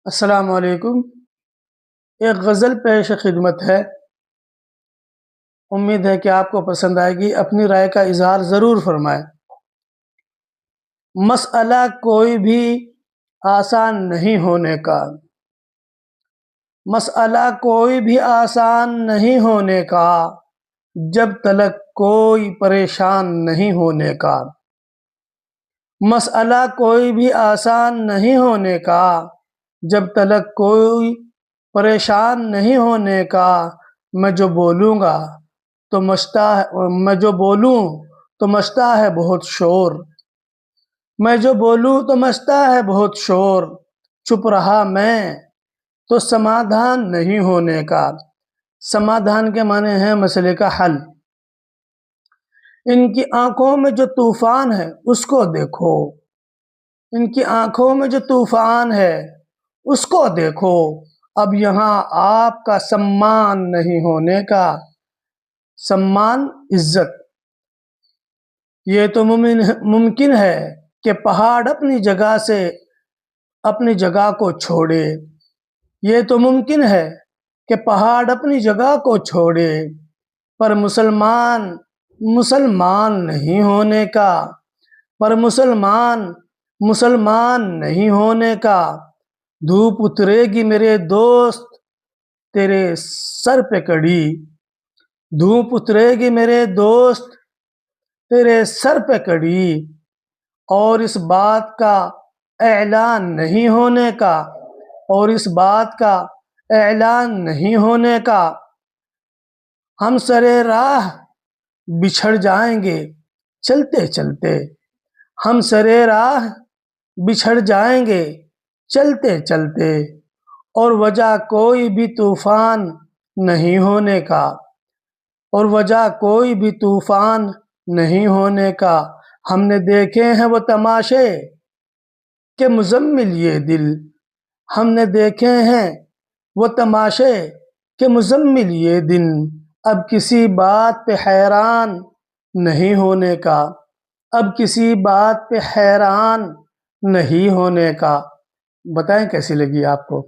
السلام علیکم۔ ایک غزل پیش خدمت ہے، امید ہے کہ آپ کو پسند آئے گی۔ اپنی رائے کا اظہار ضرور فرمائیں۔ مسئلہ کوئی بھی آسان نہیں ہونے کا، مسئلہ کوئی بھی آسان نہیں ہونے کا، جب تلک کوئی پریشان نہیں ہونے کا۔ مسئلہ کوئی بھی آسان نہیں ہونے کا، جب تلک کوئی پریشان نہیں ہونے کا۔ میں جو بولوں تو مچتا ہے بہت شور، میں جو بولوں تو مچتا ہے بہت شور۔ چپ رہا میں تو سمادھان نہیں ہونے کا۔ سمادھان کے معنی ہے مسئلے کا حل۔ ان کی آنکھوں میں جو طوفان ہے اس کو دیکھو، ان کی آنکھوں میں جو طوفان ہے اس کو دیکھو۔ اب یہاں آپ کا سمان نہیں ہونے کا۔ سمان عزت۔ یہ تو ممکن ہے کہ پہاڑ اپنی جگہ کو چھوڑے، یہ تو ممکن ہے کہ پہاڑ اپنی جگہ کو چھوڑے، پر مسلمان نہیں ہونے کا، پر مسلمان نہیں ہونے کا۔ دھوپ اترے گی میرے دوست تیرے سر پہ کڑی، دھوپ اترے گی میرے دوست تیرے سر پہ کڑی، اور اس بات کا اعلان نہیں ہونے کا، اور اس بات کا اعلان نہیں ہونے کا۔ ہم سرے راہ بچھڑ جائیں گے چلتے چلتے، ہم سرے راہ بچھڑ جائیں گے چلتے چلتے، اور وجہ کوئی بھی طوفان نہیں ہونے کا، اور وجہ کوئی بھی طوفان نہیں ہونے کا۔ ہم نے دیکھے ہیں وہ تماشے کہ مزمل یہ دل، ہم نے دیکھے ہیں وہ تماشے کہ مزمل یہ دن، اب کسی بات پہ حیران نہیں ہونے کا، اب کسی بات پہ حیران نہیں ہونے کا۔ بتائیں کیسی لگی آپ کو؟